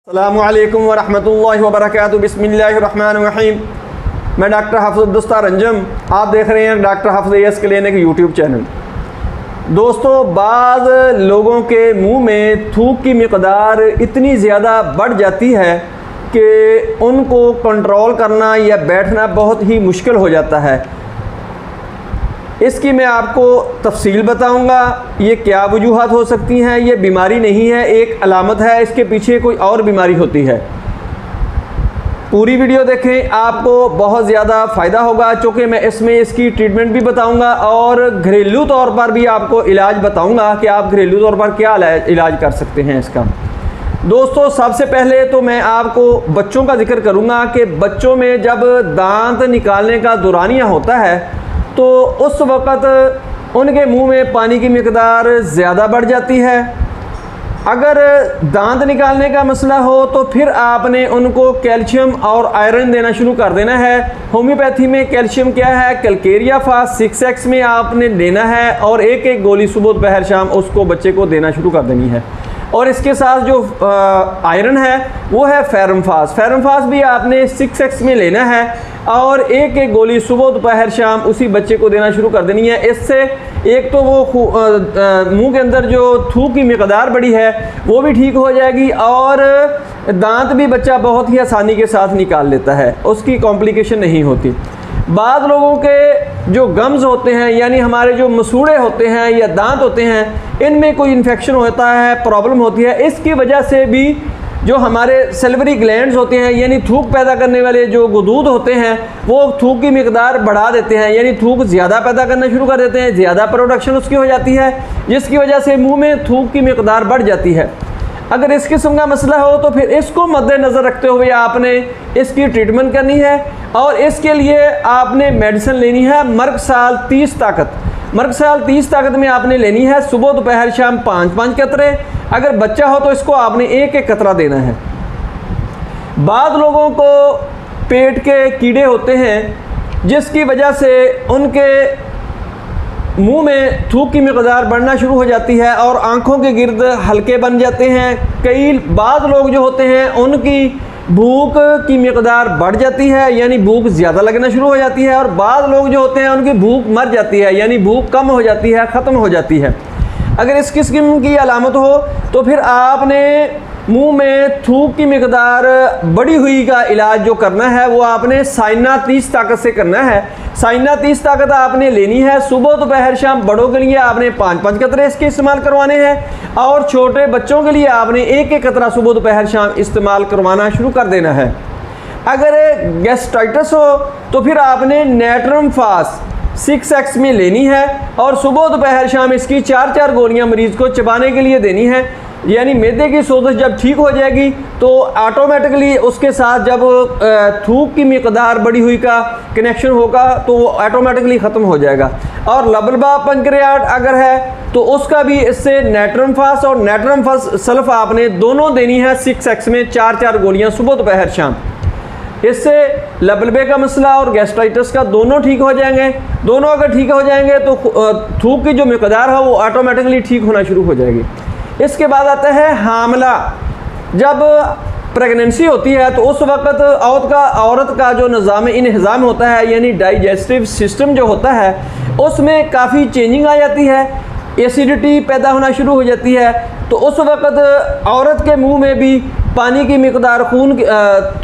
अस्सलामुअलैकुम वरहमतुल्लाहि वबरकातुहू। बिस्मिल्लाहिर्रहमानिर्रहीम। मैं डॉक्टर हाफिज़ अब्दुस्तार अंजम, आप देख रहे हैं डॉक्टर हाफिज़ एएस क्लिनिक यूट्यूब चैनल। दोस्तों, बाज़ लोगों के मुंह में थूक की मिक़दार इतनी ज़्यादा बढ़ जाती है कि उनको कंट्रोल करना या बैठना बहुत ही मुश्किल हो जाता है। इसकी मैं आपको तफसील बताऊंगा, ये क्या वजूहात हो सकती हैं। ये बीमारी नहीं है, एक अलामत है, इसके पीछे कोई और बीमारी होती है। पूरी वीडियो देखें, आपको बहुत ज़्यादा फ़ायदा होगा, चूँकि मैं इसमें इसकी ट्रीटमेंट भी बताऊंगा और घरेलू तौर पर भी आपको इलाज बताऊंगा कि आप घरेलू तौर पर क्या इलाज कर सकते हैं इसका। दोस्तों, सबसे पहले तो मैं आपको बच्चों का जिक्र करूँगा कि बच्चों में जब दांत निकालने का दौरानिया होता है तो उस वक़्त उनके मुंह में पानी की मिक़दार ज़्यादा बढ़ जाती है। अगर दांत निकालने का मसला हो तो फिर आपने उनको कैल्शियम और आयरन देना शुरू कर देना है। होम्योपैथी में कैल्शियम क्या है, कैल्केरिया फास 6x में आपने लेना है और एक एक गोली सुबह दोपहर शाम उसको बच्चे को देना शुरू कर देनी है। और इसके साथ जो आयरन है वो है फेरमफास। फेरमफास भी आपने 6x में लेना है और एक एक गोली सुबह दोपहर शाम उसी बच्चे को देना शुरू कर देनी है। इससे एक तो वो मुंह के अंदर जो थूक की मिक़दार बढ़ी है वो भी ठीक हो जाएगी और दांत भी बच्चा बहुत ही आसानी के साथ निकाल लेता है, उसकी कॉम्प्लिकेशन नहीं होती। बाद लोगों के जो गम्स होते हैं, यानी हमारे जो मसूड़े होते हैं या दांत होते हैं, इनमें कोई इन्फेक्शन होता है, प्रॉब्लम होती है, इसकी वजह से भी जो हमारे सल्वरी ग्लैंड्स होते हैं, यानी थूक पैदा करने वाले जो गुदूद होते हैं, वो थूक की मिक़दार बढ़ा देते हैं, यानी थूक ज़्यादा पैदा करना शुरू कर देते हैं, ज़्यादा प्रोडक्शन उसकी हो जाती है, जिसकी वजह से मुंह में थूक की मिक़दार बढ़ जाती है। अगर इस किस्म का मसला हो तो फिर इसको मद्देनज़र रखते हुए आपने इसकी ट्रीटमेंट करनी है और इसके लिए आपने मेडिसिन लेनी है मर्कसाल 30 ताकत। मर्कसाल 30 ताकत में आपने लेनी है सुबह दोपहर शाम 5-5 कतरे। अगर बच्चा हो तो इसको आपने एक एक कतरा देना है। बाद लोगों को पेट के कीड़े होते हैं जिसकी वजह से उनके मुंह में थूक की मिक़दार बढ़ना शुरू हो जाती है और आँखों के गिर्द हल्के बन जाते हैं। कई बाद लोग जो होते हैं उनकी भूख की मिक़दार बढ़ जाती है, यानी भूख ज़्यादा लगना शुरू हो जाती है, और बाद लोग जो होते हैं उनकी भूख मर जाती है, यानी भूख कम हो जाती है, ख़त्म हो जाती है। अगर इस किस्म की अलामत हो तो फिर आपने मुंह में थूक की मिक़दार बढ़ी हुई का इलाज जो करना है वो आपने साइना 30 ताकत से करना है। साइना 30 ताकत आपने लेनी है सुबह दोपहर शाम। बड़ों के लिए आपने 5-5 कतरे इसके इस्तेमाल करवाने हैं और छोटे बच्चों के लिए आपने एक एक कतरा सुबह दोपहर शाम इस्तेमाल करवाना शुरू कर देना है। अगर गैस्ट्राइटिस हो तो फिर आपने नेट्रम फास 6x में लेनी है और सुबह दोपहर शाम इसकी 4-4 गोलियां मरीज़ को चबाने के लिए देनी है। यानी मैदे की सोजश जब ठीक हो जाएगी तो ऑटोमेटिकली उसके साथ जब थूक की मिक़दार बढ़ी हुई का कनेक्शन होगा तो वो ऑटोमेटिकली ख़त्म हो जाएगा। और लबलबा पंक्रियाट अगर है तो उसका भी इससे नेट्रम फास और नेट्रम फास सल्फ आपने दोनों देनी है 6x में 4-4 गोलियां सुबह दोपहर शाम। इससे लबलबे का मसला और गैस्ट्राइटिस का दोनों ठीक हो जाएंगे। दोनों अगर ठीक हो जाएंगे तो थूक की जो मिक़दार है वो ऑटोमेटिकली ठीक होना शुरू हो जाएगी। इसके बाद आता है हामला। जब प्रेगनेंसी होती है तो उस वक़्त औरत का जो निज़ाम इंहिज़ाम होता है, यानी डाइजेस्टिव सिस्टम जो होता है, उसमें काफ़ी चेंजिंग आ जाती है, एसिडिटी पैदा होना शुरू हो जाती है। तो उस वक़्त औरत के मुंह में भी पानी की मिक़दार,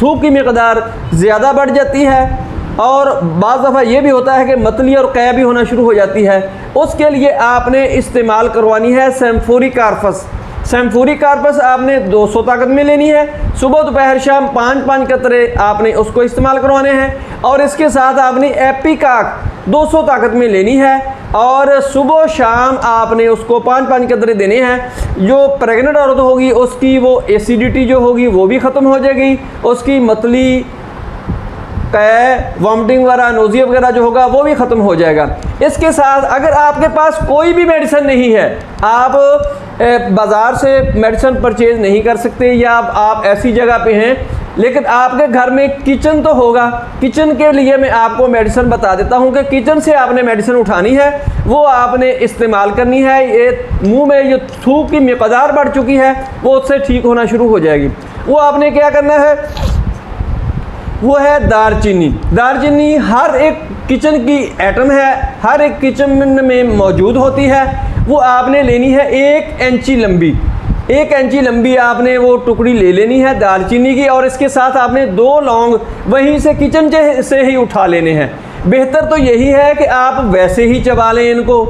थूक की मिक़दार ज़्यादा बढ़ जाती है और बाज़ दफ़ा ये भी होता है कि मतली और कै भी होना शुरू हो जाती है। उसके लिए आपने इस्तेमाल करवानी है सेम्फोरिकार्पस। सेम्फोरिकार्पस आपने 200 ताकत में लेनी है। सुबह दोपहर शाम 5-5 कतरे आपने उसको इस्तेमाल करवाने हैं और इसके साथ आपने एपिकाक 200 ताकत में लेनी है और सुबह शाम आपने उसको 5-5 कतरे देने हैं। जो प्रेग्नेंट औरत होगी उसकी वो एसिडिटी जो होगी वो भी ख़त्म हो जाएगी, उसकी मतली, वॉमिटिंग वगैरह, नोज़िया वगैरह जो होगा वो भी ख़त्म हो जाएगा। इसके साथ अगर आपके पास कोई भी मेडिसिन नहीं है, आप बाज़ार से मेडिसिन परचेज़ नहीं कर सकते या आप ऐसी जगह पे हैं लेकिन आपके घर में किचन तो होगा, किचन के लिए मैं आपको मेडिसिन बता देता हूं कि किचन से आपने मेडिसिन उठानी है, वो आपने इस्तेमाल करनी है। ये मुंह में जो थूक की मिक़दार बढ़ चुकी है वो उससे ठीक होना शुरू हो जाएगी। वो आपने क्या करना है, वो है दालचीनी। दालचीनी हर एक किचन की आइटम है, हर एक किचन में मौजूद होती है। वो आपने लेनी है 1 इंची लंबी, 1 इंची लंबी आपने वो टुकड़ी ले लेनी है दालचीनी की, और इसके साथ आपने 2 लौंग वहीं से किचन से ही उठा लेने हैं। बेहतर तो यही है कि आप वैसे ही चबा लें इनको।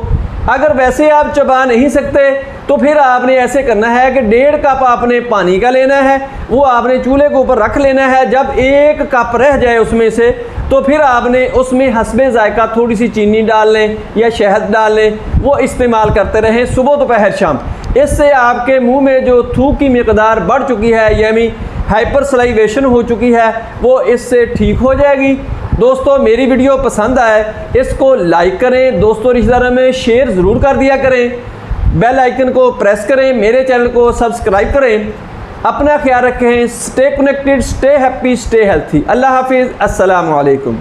अगर वैसे आप चबा नहीं सकते तो फिर आपने ऐसे करना है कि 1.5 कप आपने पानी का लेना है, वो आपने चूल्हे के ऊपर रख लेना है। जब 1 कप रह जाए उसमें से तो फिर आपने उसमें हस्बे जायका थोड़ी सी चीनी डाल लें या शहद डाल लें, वो इस्तेमाल करते रहें सुबह दोपहर शाम। इससे आपके मुंह में जो थूक की मिकदार बढ़ चुकी है यानी हाइपर सलाइवेशन हो चुकी है, वो इससे ठीक हो जाएगी। दोस्तों मेरी वीडियो पसंद आए इसको लाइक करें, दोस्तों रिश्तेदारों में शेयर ज़रूर कर दिया करें, बेल आइकन को प्रेस करें, मेरे चैनल को सब्सक्राइब करें। अपना ख्याल रखें, stay connected, stay happy, stay healthy. अल्लाह हाफिज़, अस्सलामु अलैकुम।